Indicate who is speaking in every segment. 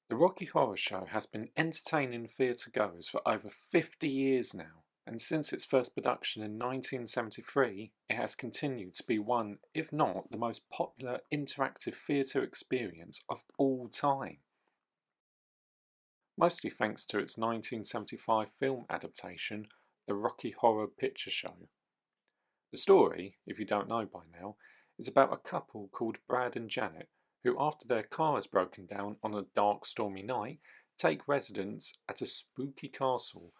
Speaker 1: The Rocky Horror Show has been entertaining theatre-goers for over 50 years now, and since its first production in 1973, it has continued to be one, if not the most popular interactive theatre experience of all time. Mostly thanks to its 1975 film adaptation, The Rocky Horror Picture Show. The story, if you don't know by now, is about a couple called Brad and Janet who, after their car is broken down on a dark, stormy night, take residence at a spooky castle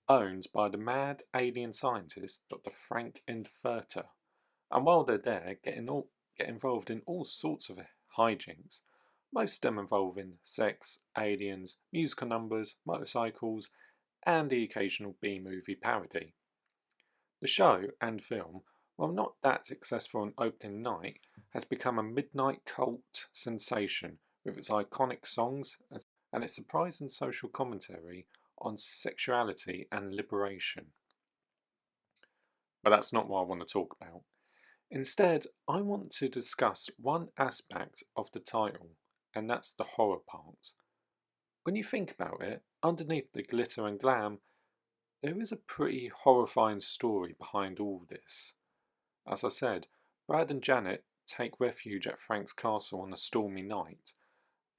Speaker 1: owned by the mad alien scientist Dr. Frank Inferter. And while they're there, get involved in all sorts of hijinks, most of them involving sex, aliens, musical numbers, motorcycles, and the occasional B-movie parody. The show and film, while not that successful on opening night, has become a midnight cult sensation with its iconic songs and its surprising social commentary on sexuality and liberation. But that's not what I want to talk about. Instead, I want to discuss one aspect of the title, and that's the horror part. When you think about it, underneath the glitter and glam, there is a pretty horrifying story behind all this. As I said, Brad and Janet take refuge at Frank's castle on a stormy night,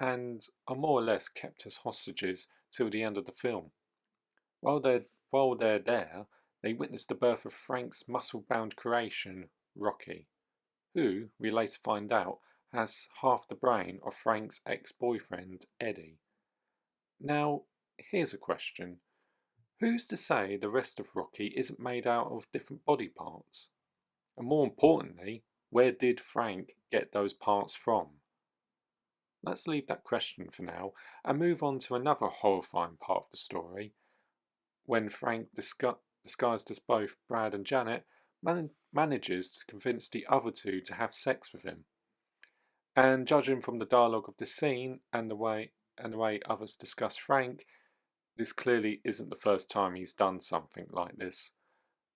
Speaker 1: and are more or less kept as hostages till the end of the film. While they're there, they witness the birth of Frank's muscle-bound creation, Rocky, who, we later find out, has half the brain of Frank's ex-boyfriend, Eddie. Now, here's a question. Who's to say the rest of Rocky isn't made out of different body parts? And more importantly, where did Frank get those parts from? Let's leave that question for now and move on to another horrifying part of the story, when Frank, disguised as both Brad and Janet, manages to convince the other two to have sex with him. And judging from the dialogue of the scene and the way others discuss Frank, this clearly isn't the first time he's done something like this.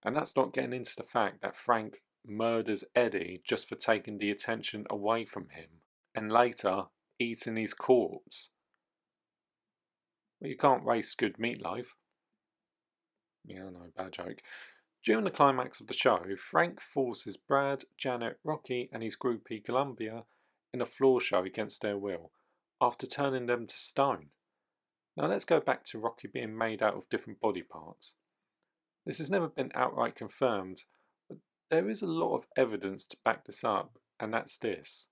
Speaker 1: And that's not getting into the fact that Frank murders Eddie just for taking the attention away from him, and later eating his corpse. Well, you can't waste good meatloaf. Yeah, no, bad joke. During the climax of the show, Frank forces Brad, Janet, Rocky and his groupie Columbia in a floor show against their will, after turning them to stone. Now let's go back to Rocky being made out of different body parts. This has never been outright confirmed, but there is a lot of evidence to back this up, and that's this.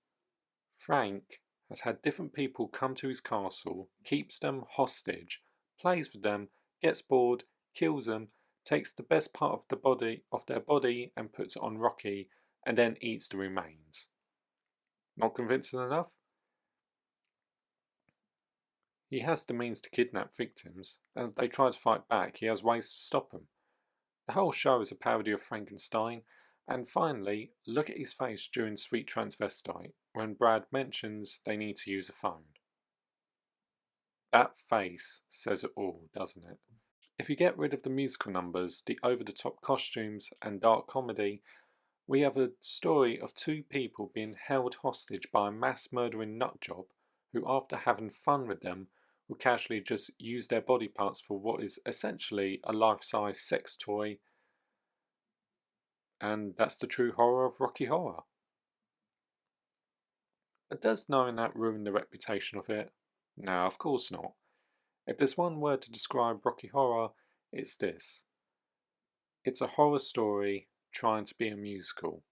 Speaker 1: Frank has had different people come to his castle, keeps them hostage, plays with them, gets bored, kills them, takes the best part of their body and puts it on Rocky, and then eats the remains. Not convincing enough? He has the means to kidnap victims, and if they try to fight back, he has ways to stop them. The whole show is a parody of Frankenstein, and finally, look at his face during Sweet Transvestite, when Brad mentions they need to use a phone. That face says it all, doesn't it? If you get rid of the musical numbers, the over-the-top costumes, and dark comedy, we have a story of two people being held hostage by a mass-murdering nutjob who, after having fun with them, will casually just use their body parts for what is essentially a life-size sex toy. And that's the true horror of Rocky Horror. But does knowing that ruin the reputation of it? No, of course not. If there's one word to describe Rocky Horror, it's this. It's a horror story trying to be a musical.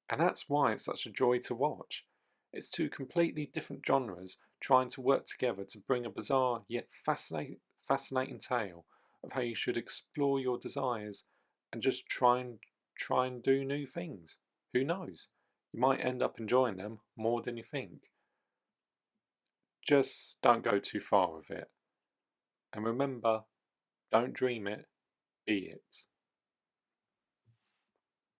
Speaker 1: And that's why it's such a joy to watch. It's two completely different genres trying to work together to bring a bizarre yet fascinating tale of how you should explore your desires and just try and do new things. Who knows? You might end up enjoying them more than you think. Just don't go too far with it. And remember, don't dream it, be it.